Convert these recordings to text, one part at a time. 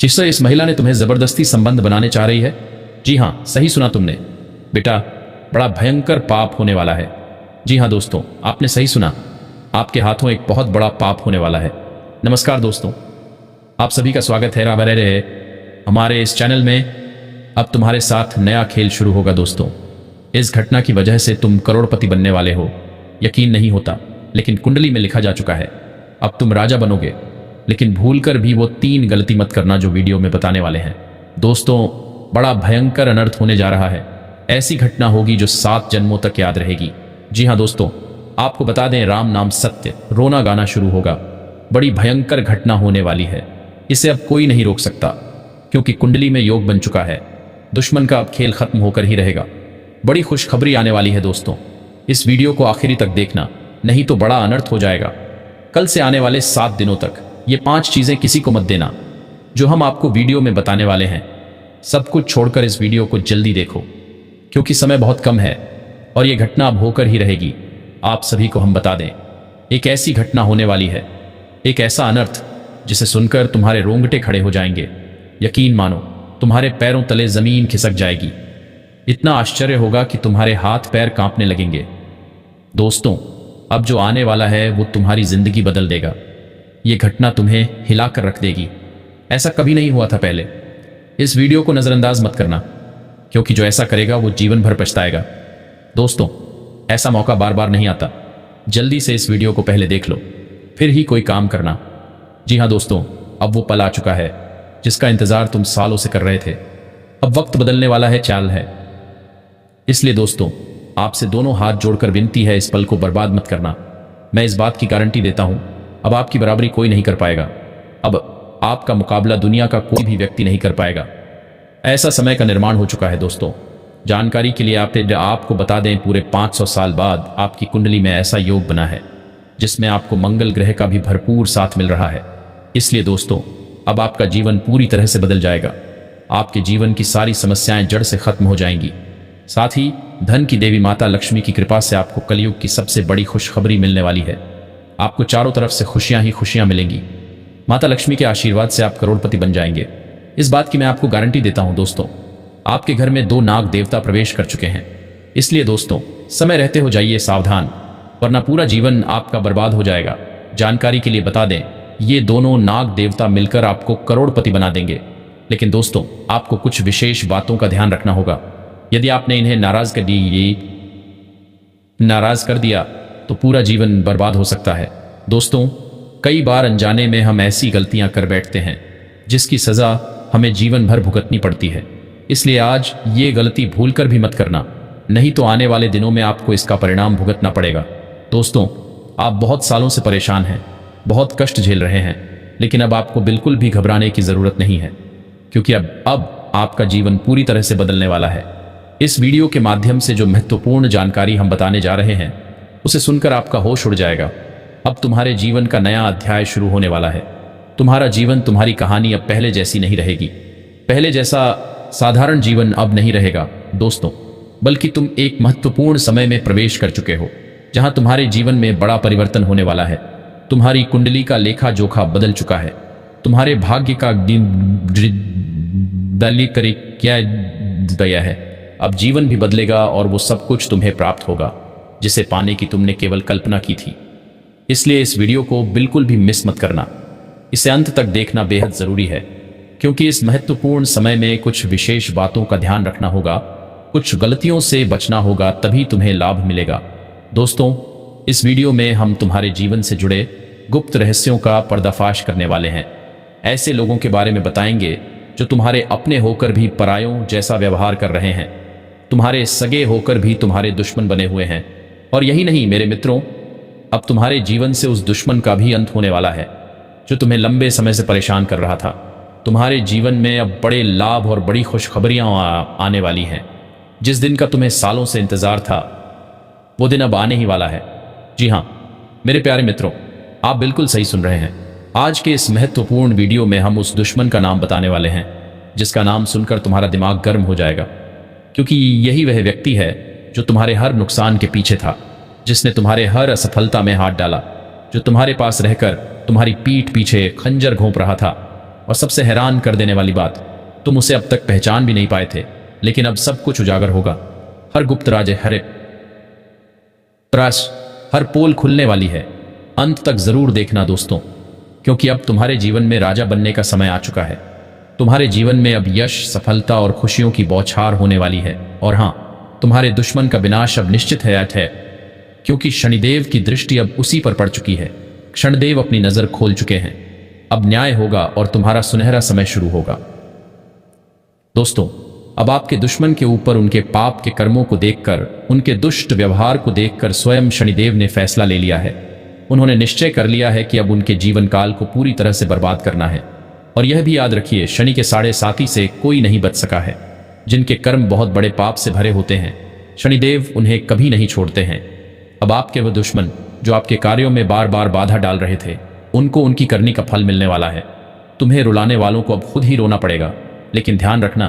जिससे इस महिला ने तुम्हें जबरदस्ती संबंध बनाने चाह रही है। जी हाँ, सही सुना तुमने बेटा, बड़ा भयंकर पाप होने वाला है। जी हाँ दोस्तों, आपने सही सुना, आपके हाथों एक बहुत बड़ा पाप होने वाला है। नमस्कार दोस्तों, आप सभी का स्वागत है हमारे इस चैनल में। अब तुम्हारे साथ नया खेल शुरू होगा दोस्तों। इस घटना की वजह से तुम करोड़पति बनने वाले हो, यकीन नहीं होता, लेकिन कुंडली में लिखा जा चुका है। अब तुम राजा बनोगे, लेकिन भूलकर भी वो 3 गलती मत करना जो वीडियो में बताने वाले हैं। दोस्तों, बड़ा भयंकर अनर्थ होने जा रहा है। ऐसी घटना होगी जो 7 जन्मों तक याद रहेगी। जी हाँ दोस्तों, आपको बता दें, राम नाम सत्य, रोना गाना शुरू होगा। बड़ी भयंकर घटना होने वाली है। इसे अब कोई नहीं रोक सकता, क्योंकि कुंडली में योग बन चुका है। दुश्मन का अब खेल खत्म होकर ही रहेगा। बड़ी खुशखबरी आने वाली है दोस्तों, इस वीडियो को आखिरी तक देखना, नहीं तो बड़ा अनर्थ हो जाएगा। कल से आने वाले 7 दिनों तक ये 5 चीजें किसी को मत देना जो हम आपको वीडियो में बताने वाले हैं। सब कुछ छोड़कर इस वीडियो को जल्दी देखो, क्योंकि समय बहुत कम है और ये घटना अब होकर ही रहेगी। आप सभी को हम बता दें, एक ऐसी घटना होने वाली है, एक ऐसा अनर्थ जिसे सुनकर तुम्हारे रोंगटे खड़े हो जाएंगे। यकीन मानो, तुम्हारे पैरों तले जमीन खिसक जाएगी। इतना आश्चर्य होगा कि तुम्हारे हाथ पैर कांपने लगेंगे। दोस्तों, अब जो आने वाला है वो तुम्हारी जिंदगी बदल देगा। ये घटना तुम्हें हिलाकर रख देगी। ऐसा कभी नहीं हुआ था पहले। इस वीडियो को नजरअंदाज मत करना, क्योंकि जो ऐसा करेगा वो जीवन भर पछताएगा। दोस्तों, ऐसा मौका बार बार नहीं आता। जल्दी से इस वीडियो को पहले देख लो, फिर ही कोई काम करना। जी हाँ दोस्तों, अब वो पल आ चुका है जिसका इंतजार तुम सालों से कर रहे थे। अब वक्त बदलने वाला है, चाल है। इसलिए दोस्तों, आपसे दोनों हाथ जोड़कर विनती है, इस पल को बर्बाद मत करना। मैं इस बात की गारंटी देता हूं, अब आपकी बराबरी कोई नहीं कर पाएगा। अब आपका मुकाबला दुनिया का कोई भी व्यक्ति नहीं कर पाएगा। ऐसा समय का निर्माण हो चुका है दोस्तों। जानकारी के लिए आपको बता दें, पूरे 500 साल बाद आपकी कुंडली में ऐसा योग बना है जिसमें आपको मंगल ग्रह का भी भरपूर साथ मिल रहा है। इसलिए दोस्तों, अब आपका जीवन पूरी तरह से बदल जाएगा। आपके जीवन की सारी समस्याएं जड़ से खत्म हो जाएंगी। साथ ही धन की देवी माता लक्ष्मी की कृपा से आपको कलयुग की सबसे बड़ी खुशखबरी मिलने वाली है। आपको चारों तरफ से खुशियां ही खुशियां मिलेंगी। माता लक्ष्मी के आशीर्वाद से आप करोड़पति बन जाएंगे। इस बात की मैं आपको गारंटी देता हूं दोस्तों। आपके घर में 2 नाग देवता प्रवेश कर चुके हैं। इसलिए दोस्तों, समय रहते हो जाइए सावधान, वरना पूरा जीवन आपका बर्बाद हो जाएगा। जानकारी के लिए बता दें, ये दोनों नाग देवता मिलकर आपको करोड़पति बना देंगे। लेकिन दोस्तों, आपको कुछ विशेष बातों का ध्यान रखना होगा। यदि आपने इन्हें नाराज कर दिया तो पूरा जीवन बर्बाद हो सकता है। दोस्तों, कई बार अनजाने में हम ऐसी गलतियां कर बैठते हैं जिसकी सजा हमें जीवन भर भुगतनी पड़ती है। इसलिए आज ये गलती भूलकर भी मत करना, नहीं तो आने वाले दिनों में आपको इसका परिणाम भुगतना पड़ेगा। दोस्तों, आप बहुत सालों से परेशान हैं, बहुत कष्ट झेल रहे हैं, लेकिन अब आपको बिल्कुल भी घबराने की जरूरत नहीं है, क्योंकि अब आपका जीवन पूरी तरह से बदलने वाला है। इस वीडियो के माध्यम से जो महत्वपूर्ण जानकारी हम बताने जा रहे हैं, उसे सुनकर आपका होश उड़ जाएगा। अब तुम्हारे जीवन का नया अध्याय शुरू होने वाला है। तुम्हारा जीवन, तुम्हारी कहानी अब पहले जैसी नहीं रहेगी। पहले जैसा साधारण जीवन अब नहीं रहेगा दोस्तों, बल्कि तुम एक महत्वपूर्ण समय में प्रवेश कर चुके हो, जहां तुम्हारे जीवन में बड़ा परिवर्तन होने वाला है। तुम्हारी कुंडली का लेखा जोखा बदल चुका है। तुम्हारे भाग्य का क्या दया है। अब जीवन भी बदलेगा और वो सब कुछ तुम्हें प्राप्त होगा जिसे पाने की तुमने केवल कल्पना की थी। इसलिए इस वीडियो को बिल्कुल भी मिस मत करना। इसे अंत तक देखना बेहद जरूरी है, क्योंकि इस महत्वपूर्ण समय में कुछ विशेष बातों का ध्यान रखना होगा, कुछ गलतियों से बचना होगा, तभी तुम्हें लाभ मिलेगा। दोस्तों, इस वीडियो में हम तुम्हारे जीवन से जुड़े गुप्त रहस्यों का पर्दाफाश करने वाले हैं। ऐसे लोगों के बारे में बताएंगे जो तुम्हारे अपने होकर भी परायों जैसा व्यवहार कर रहे हैं, तुम्हारे सगे होकर भी तुम्हारे दुश्मन बने हुए हैं। और यही नहीं मेरे मित्रों, अब तुम्हारे जीवन से उस दुश्मन का भी अंत होने वाला है जो तुम्हें लंबे समय से परेशान कर रहा था। तुम्हारे जीवन में अब बड़े लाभ और बड़ी खुशखबरियां आने वाली हैं। जिस दिन का तुम्हें सालों से इंतजार था, वो दिन अब आने ही वाला है। जी हाँ मेरे प्यारे मित्रों, आप बिल्कुल सही सुन रहे हैं। आज के इस महत्वपूर्ण वीडियो में हम उस दुश्मन का नाम बताने वाले हैं जिसका नाम सुनकर तुम्हारा दिमाग गर्म हो जाएगा, क्योंकि यही वह व्यक्ति है जो तुम्हारे हर नुकसान के पीछे था, जिसने तुम्हारे हर असफलता में हाथ डाला, जो तुम्हारे पास रहकर तुम्हारी पीठ पीछे खंजर घोंप रहा था। और सबसे हैरान कर देने वाली बात, तुम उसे अब तक पहचान भी नहीं पाए थे, लेकिन अब सब कुछ उजागर होगा। हर गुप्त राज, हर त्रास, हर पोल खुलने वाली है। अंत तक जरूर देखना दोस्तों, क्योंकि अब तुम्हारे जीवन में राजा बनने का समय आ चुका है। तुम्हारे जीवन में अब यश, सफलता और खुशियों की बौछार होने वाली है। और हां, तुम्हारे दुश्मन का विनाश अब निश्चित है, क्योंकि शनिदेव की दृष्टि अब उसी पर पड़ चुकी है। शनिदेव अपनी नजर खोल चुके हैं। अब न्याय होगा और तुम्हारा सुनहरा समय शुरू होगा। दोस्तों, अब आपके दुश्मन के ऊपर उनके पाप के कर्मों को देखकर, उनके दुष्ट व्यवहार को देखकर स्वयं शनिदेव ने फैसला ले लिया है। उन्होंने निश्चय कर लिया है कि अब उनके जीवन काल को पूरी तरह से बर्बाद करना है। और यह भी याद रखिए, शनि के साढ़े साथी से कोई नहीं बच सका है। जिनके कर्म बहुत बड़े पाप से भरे होते हैं, शनिदेव उन्हें कभी नहीं छोड़ते हैं। अब आपके वो दुश्मन जो आपके कार्यों में बार बार बाधा डाल रहे थे, उनको उनकी करनी का फल मिलने वाला है। तुम्हें रुलाने वालों को अब खुद ही रोना पड़ेगा। लेकिन ध्यान रखना,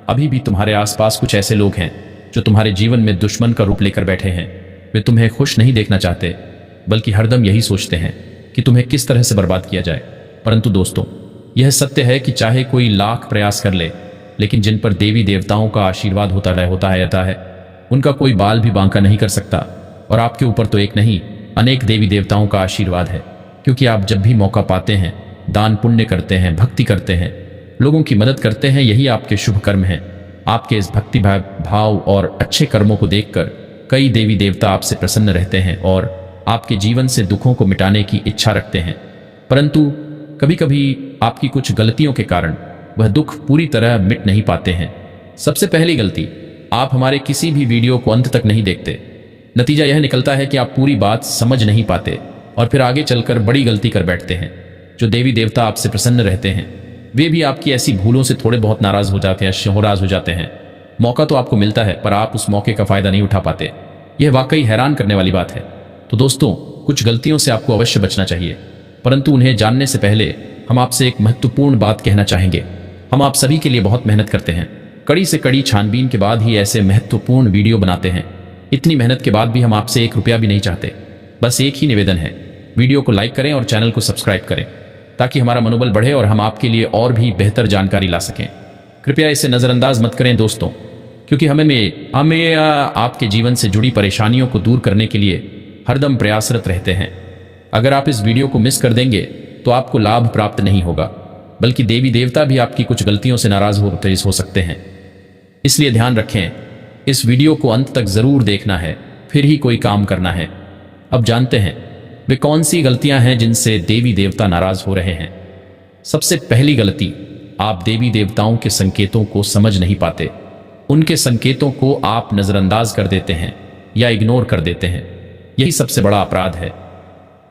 अभी भी तुम्हारे आसपास कुछ ऐसे लोग हैं जो तुम्हारे जीवन में दुश्मन का रूप लेकर बैठे हैं। वे तुम्हें खुश नहीं देखना चाहते, बल्कि हरदम यही सोचते हैं कि तुम्हें किस तरह से बर्बाद किया जाए। परंतु दोस्तों, यह सत्य है कि चाहे कोई लाख प्रयास कर ले, लेकिन जिन पर देवी देवताओं का आशीर्वाद होता है, उनका कोई बाल भी बांका नहीं कर सकता। और आपके ऊपर तो एक नहीं, अनेक देवी देवताओं का आशीर्वाद है, क्योंकि आप जब भी मौका पाते हैं, दान पुण्य करते हैं, भक्ति करते हैं, लोगों की मदद करते हैं, यही आपके शुभ कर्म हैं। आपके इस भक्ति भाव और अच्छे कर्मों को देखकर कई देवी देवता आपसे प्रसन्न रहते हैं और आपके जीवन से दुखों को मिटाने की इच्छा रखते हैं। परंतु कभी कभी आपकी कुछ गलतियों के कारण वह दुख पूरी तरह मिट नहीं पाते हैं। सबसे पहली गलती, आप हमारे किसी भी वीडियो को अंत तक नहीं देखते। नतीजा यह निकलता है कि आप पूरी बात समझ नहीं पाते और फिर आगे चलकर बड़ी गलती कर बैठते हैं। जो देवी देवता आपसे प्रसन्न रहते हैं, वे भी आपकी ऐसी भूलों से थोड़े बहुत नाराज हो जाते हैं, शोहराज हो जाते हैं। मौका तो आपको मिलता है, पर आप उस मौके का फायदा नहीं उठा पाते। यह वाकई हैरान करने वाली बात है। तो दोस्तों, कुछ गलतियों से आपको अवश्य बचना चाहिए, परंतु उन्हें जानने से पहले हम आपसे एक महत्वपूर्ण बात कहना चाहेंगे। हम आप सभी के लिए बहुत मेहनत करते हैं, कड़ी से कड़ी छानबीन के बाद ही ऐसे महत्वपूर्ण वीडियो बनाते हैं। इतनी मेहनत के बाद भी हम आपसे 1 रुपया भी नहीं चाहते। बस एक ही निवेदन है, वीडियो को लाइक करें और चैनल को सब्सक्राइब करें, ताकि हमारा मनोबल बढ़े और हम आपके लिए और भी बेहतर जानकारी ला सकें। कृपया इसे नज़रअंदाज मत करें दोस्तों, क्योंकि हमें आपके जीवन से जुड़ी परेशानियों को दूर करने के लिए हरदम प्रयासरत रहते हैं। अगर आप इस वीडियो को मिस कर देंगे तो आपको लाभ प्राप्त नहीं होगा, बल्कि देवी देवता भी आपकी कुछ गलतियों से नाराज हो सकते हैं। इसलिए ध्यान रखें, इस वीडियो को अंत तक जरूर देखना है, फिर ही कोई काम करना है। अब जानते हैं वे कौन सी गलतियां हैं जिनसे देवी देवता नाराज हो रहे हैं। सबसे पहली गलती, आप देवी देवताओं के संकेतों को समझ नहीं पाते। उनके संकेतों को आप नजरअंदाज कर देते हैं या इग्नोर कर देते हैं। यही सबसे बड़ा अपराध है,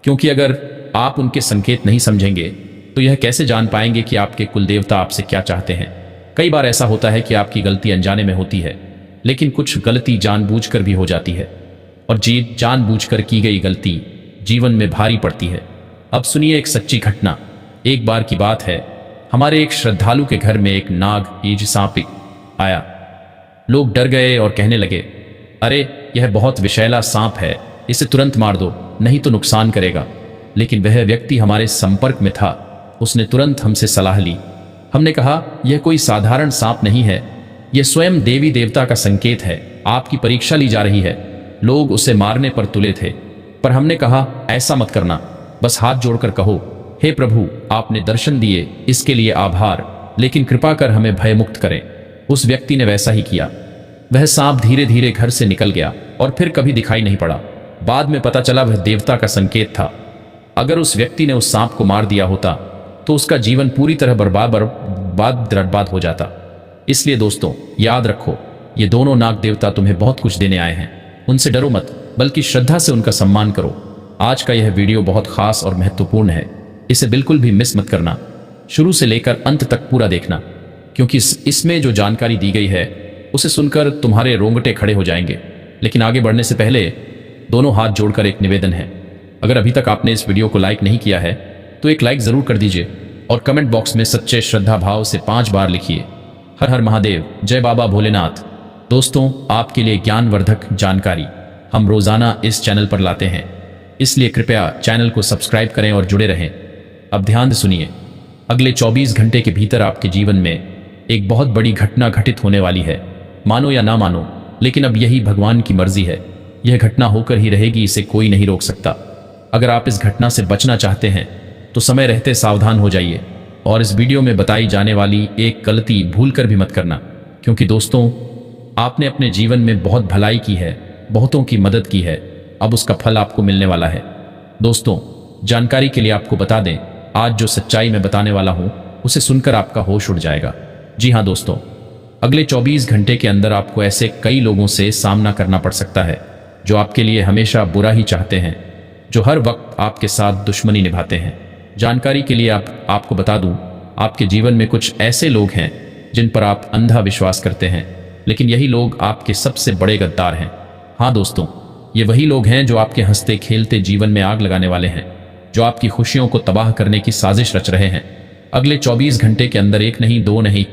क्योंकि अगर आप उनके संकेत नहीं समझेंगे तो यह कैसे जान पाएंगे कि आपके कुल देवता आपसे क्या चाहते हैं। कई बार ऐसा होता है कि आपकी गलती अनजाने में होती है, लेकिन कुछ गलती जानबूझकर भी हो जाती है, और जानबूझकर की गई गलती जीवन में भारी पड़ती है। अब सुनिए एक सच्ची घटना। एक बार की बात है, हमारे एक श्रद्धालु के घर में एक नाग सांप आया। लोग डर गए और कहने लगे, अरे यह बहुत विषैला सांप है, इसे तुरंत मार दो, नहीं तो नुकसान करेगा। लेकिन वह व्यक्ति हमारे संपर्क में था, उसने तुरंत हमसे सलाह ली। हमने कहा, यह कोई साधारण सांप नहीं है, यह स्वयं देवी देवता का संकेत है, आपकी परीक्षा ली जा रही है। लोग उसे मारने पर तुले थे, पर हमने कहा, ऐसा मत करना, बस हाथ जोड़कर कहो, हे प्रभु, आपने दर्शन दिए, इसके लिए आभार, लेकिन कृपा कर हमें भयमुक्त करें। उस व्यक्ति ने वैसा ही किया। वह सांप धीरे धीरे घर से निकल गया और फिर कभी दिखाई नहीं पड़ा। बाद में पता चला वह देवता का संकेत था। अगर उस व्यक्ति ने उस सांप को मार दिया होता तो उसका जीवन पूरी तरह बर्बाद हो जाता। इसलिए दोस्तों, याद रखो, ये दोनों नाग देवता तुम्हें बहुत कुछ देने आए हैं। उनसे डरो मत, बल्कि श्रद्धा से उनका सम्मान करो। आज का यह वीडियो बहुत खास और महत्वपूर्ण है, इसे बिल्कुल भी मिस मत करना। शुरू से लेकर अंत तक पूरा देखना, क्योंकि इसमें जो जानकारी दी गई है उसे सुनकर तुम्हारे रोंगटे खड़े हो जाएंगे। लेकिन आगे बढ़ने से पहले दोनों हाथ जोड़कर एक निवेदन है, अगर अभी तक आपने इस वीडियो को लाइक नहीं किया है तो एक लाइक जरूर कर दीजिए और कमेंट बॉक्स में सच्चे श्रद्धा भाव से 5 बार लिखिए, हर हर महादेव, जय बाबा भोलेनाथ। दोस्तों, आपके लिए ज्ञानवर्धक जानकारी हम रोजाना इस चैनल पर लाते हैं, इसलिए कृपया चैनल को सब्सक्राइब करें और जुड़े रहें। अब ध्यान से सुनिए। अगले 24 घंटे के भीतर आपके जीवन में एक बहुत बड़ी घटना घटित होने वाली है। मानो या ना मानो, लेकिन अब यही भगवान की मर्जी है। यह घटना होकर ही रहेगी, इसे कोई नहीं रोक सकता। अगर आप इस घटना से बचना चाहते हैं तो समय रहते सावधान हो जाइए और इस वीडियो में बताई जाने वाली एक गलती भूल कर भी मत करना, क्योंकि दोस्तों आपने अपने जीवन में बहुत भलाई की है, बहुतों की मदद की है, अब उसका फल आपको मिलने वाला है। दोस्तों जानकारी के लिए आपको बता दें, आज जो सच्चाई मैं बताने वाला हूं उसे सुनकर आपका होश उड़ जाएगा। जी हाँ दोस्तों, अगले 24 घंटे के अंदर आपको ऐसे कई लोगों से सामना करना पड़ सकता है जो आपके लिए हमेशा बुरा ही चाहते हैं, जो हर वक्त आपके साथ दुश्मनी निभाते हैं। जानकारी के लिए आपको बता दूं, आपके जीवन में कुछ ऐसे लोग हैं जिन पर आप अंधा विश्वास करते हैं, लेकिन यही लोग आपके सबसे बड़े गद्दार हैं। हाँ दोस्तों, ये वही लोग हैं जो आपके हंसते खेलते जीवन में आग लगाने वाले हैं, जो आपकी खुशियों को तबाह करने की साजिश रच रहे हैं। अगले 24 घंटे के अंदर एक नहीं, दो नहीं,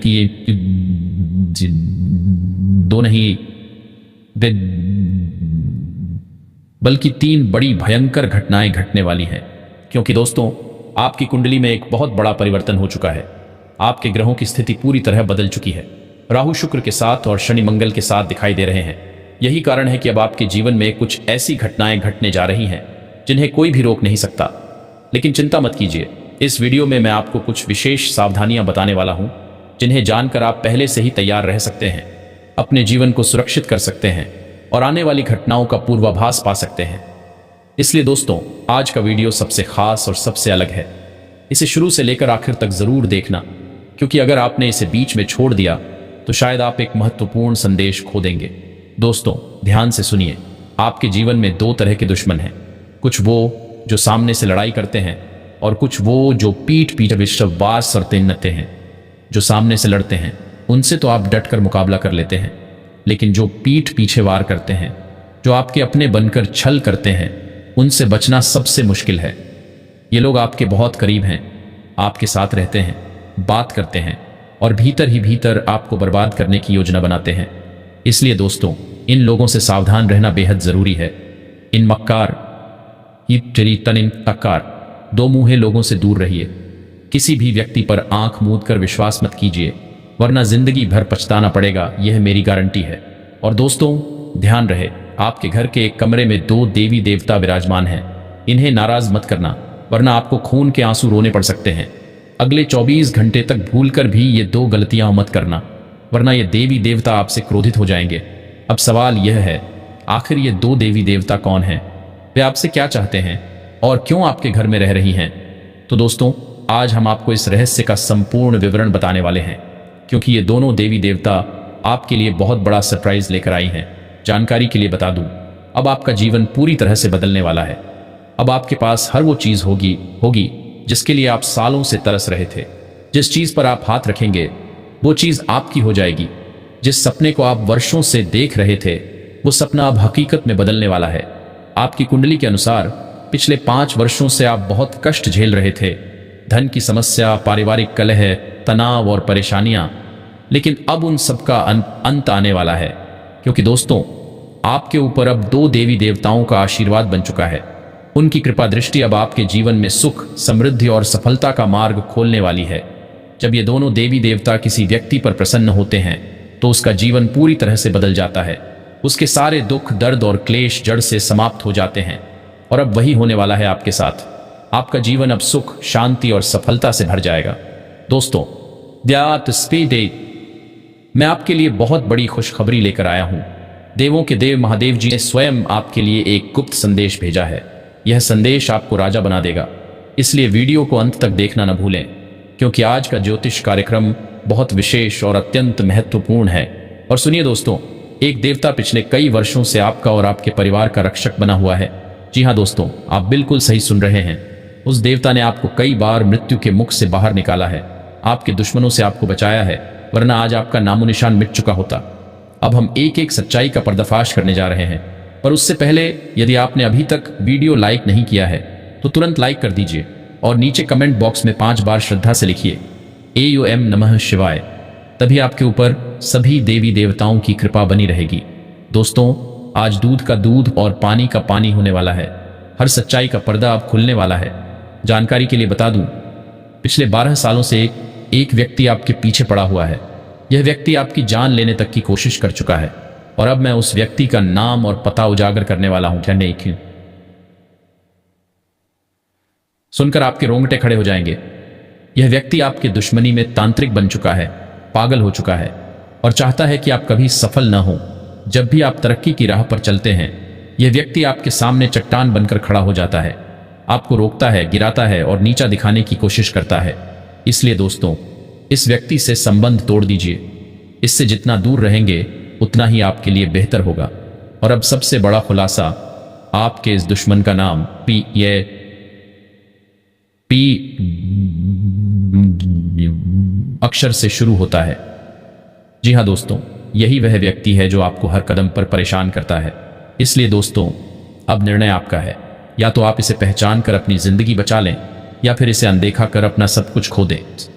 दो नहीं बल्कि 3 बड़ी भयंकर घटनाएं घटने वाली हैं, क्योंकि दोस्तों आपकी कुंडली में एक बहुत बड़ा परिवर्तन हो चुका है। आपके ग्रहों की स्थिति पूरी तरह बदल चुकी है। राहु शुक्र के साथ और शनि मंगल के साथ दिखाई दे रहे हैं। यही कारण है कि अब आपके जीवन में कुछ ऐसी घटनाएं घटने जा रही हैं जिन्हें कोई भी रोक नहीं सकता। लेकिन चिंता मत कीजिए, इस वीडियो में मैं आपको कुछ विशेष सावधानियां बताने वाला हूं जिन्हें जानकर आप पहले से ही तैयार रह सकते हैं, अपने जीवन को सुरक्षित कर सकते हैं और आने वाली घटनाओं का पूर्वाभास पा सकते हैं। इसलिए दोस्तों आज का वीडियो सबसे खास और सबसे अलग है। इसे शुरू से लेकर आखिर तक जरूर देखना, क्योंकि अगर आपने इसे बीच में छोड़ दिया तो शायद आप एक महत्वपूर्ण संदेश खो देंगे। दोस्तों ध्यान से सुनिए, आपके जीवन में 2 तरह के दुश्मन हैं। कुछ वो जो सामने से लड़ाई करते हैं और कुछ वो जो पीठ पीछे विश्वास और तेनते हैं। जो सामने से लड़ते हैं उनसे तो आप डट कर मुकाबला कर लेते हैं, लेकिन जो पीठ पीछे वार करते हैं, जो आपके अपने बनकर छल करते हैं, उनसे बचना सबसे मुश्किल है। ये लोग आपके बहुत करीब हैं, आपके साथ रहते हैं, बात करते हैं और भीतर ही भीतर आपको बर्बाद करने की योजना बनाते हैं। इसलिए दोस्तों इन लोगों से सावधान रहना बेहद जरूरी है। इन मक्कार तक्कार 2 मुंहे लोगों से दूर रहिए। किसी भी व्यक्ति पर आंख मूंद कर विश्वास मत कीजिए, वरना जिंदगी भर पछताना पड़ेगा, यह मेरी गारंटी है। और दोस्तों ध्यान रहे, आपके घर के एक कमरे में 2 देवी देवता विराजमान हैं। इन्हें नाराज मत करना, वरना आपको खून के आंसू रोने पड़ सकते हैं। अगले 24 घंटे तक भूलकर भी ये 2 गलतियां मत करना, वरना ये देवी देवता आपसे क्रोधित हो जाएंगे। अब सवाल यह है, आखिर ये 2 देवी देवता कौन हैं? वे आपसे क्या चाहते हैं और क्यों आपके घर में रह रही हैं? तो दोस्तों आज हम आपको इस रहस्य का संपूर्ण विवरण बताने वाले हैं, क्योंकि ये दोनों देवी देवता आपके लिए बहुत बड़ा सरप्राइज लेकर आई हैं। जानकारी के लिए बता दूं, अब आपका जीवन पूरी तरह से बदलने वाला है। अब आपके पास हर वो चीज होगी जिसके लिए आप सालों से तरस रहे थे। जिस चीज पर आप हाथ रखेंगे वो चीज आपकी हो जाएगी। जिस सपने को आप वर्षों से देख रहे थे वो सपना अब हकीकत में बदलने वाला है। आपकी कुंडली के अनुसार पिछले 5 वर्षों से आप बहुत कष्ट झेल रहे थे, धन की समस्या, पारिवारिक कलह, तनाव और परेशानियां, लेकिन अब उन सब का अंत आने वाला है, क्योंकि दोस्तों आपके ऊपर अब 2 देवी देवताओं का आशीर्वाद बन चुका है। उनकी कृपा दृष्टि अब आपके जीवन में सुख, समृद्धि और सफलता का मार्ग खोलने वाली है। जब ये दोनों देवी देवता किसी व्यक्ति पर प्रसन्न होते हैं तो उसका जीवन पूरी तरह से बदल जाता है। उसके सारे दुख, दर्द और क्लेश जड़ से समाप्त हो जाते हैं। और अब वही होने वाला है आपके साथ। आपका जीवन अब सुख, शांति और सफलता से भर जाएगा। दोस्तों मैं आपके लिए बहुत बड़ी खुशखबरी लेकर आया हूं। देवों के देव महादेव जी ने स्वयं आपके लिए एक गुप्त संदेश भेजा है। यह संदेश आपको राजा बना देगा, इसलिए वीडियो को अंत तक देखना न भूलें, क्योंकि आज का ज्योतिष कार्यक्रम बहुत विशेष और अत्यंत महत्वपूर्ण है। और सुनिए दोस्तों, एक देवता पिछले कई वर्षों से आपका और आपके परिवार का रक्षक बना हुआ है। जी हाँ दोस्तों, आप बिल्कुल सही सुन रहे हैं। उस देवता ने आपको कई बार मृत्यु के मुख से बाहर निकाला है, आपके दुश्मनों से आपको बचाया है, वरना आज आपका नामो निशान मिट चुका होता। अब हम एक एक सच्चाई का पर्दाफाश करने जा रहे हैं, पर उससे पहले यदि आपने अभी तक वीडियो लाइक नहीं किया है तो तुरंत लाइक कर दीजिए और नीचे कमेंट बॉक्स में 5 बार श्रद्धा से लिखिए AUM नमः शिवाय। तभी आपके ऊपर सभी देवी देवताओं की कृपा बनी रहेगी। दोस्तों आज दूध का दूध और पानी का पानी होने वाला है। हर सच्चाई का पर्दा अब खुलने वाला है। जानकारी के लिए बता दूं, पिछले 12 सालों से एक व्यक्ति आपके पीछे पड़ा हुआ है। यह व्यक्ति आपकी जान लेने तक की कोशिश कर चुका है और अब मैं उस व्यक्ति का नाम और पता उजागर करने वाला हूं। क्या नहीं क्यों? सुनकर आपके रोंगटे खड़े हो जाएंगे। यह व्यक्ति आपके दुश्मनी में तांत्रिक बन चुका है, पागल हो चुका है और चाहता है कि आप कभी सफल न हो। जब भी आप तरक्की की राह पर चलते हैं, यह व्यक्ति आपके सामने चट्टान बनकर खड़ा हो जाता है, आपको रोकता है, गिराता है और नीचा दिखाने की कोशिश करता है। इसलिए दोस्तों, इस व्यक्ति से संबंध तोड़ दीजिए। इससे जितना दूर रहेंगे उतना ही आपके लिए बेहतर होगा। और अब सबसे बड़ा खुलासा, आपके इस दुश्मन का नाम पी अक्षर से शुरू होता है। जी हाँ दोस्तों, यही वह व्यक्ति है जो आपको हर कदम पर परेशान करता है। इसलिए दोस्तों, अब निर्णय आपका है। या तो आप इसे पहचान कर अपनी जिंदगी बचा लें या फिर इसे अनदेखा कर अपना सब कुछ खो दें।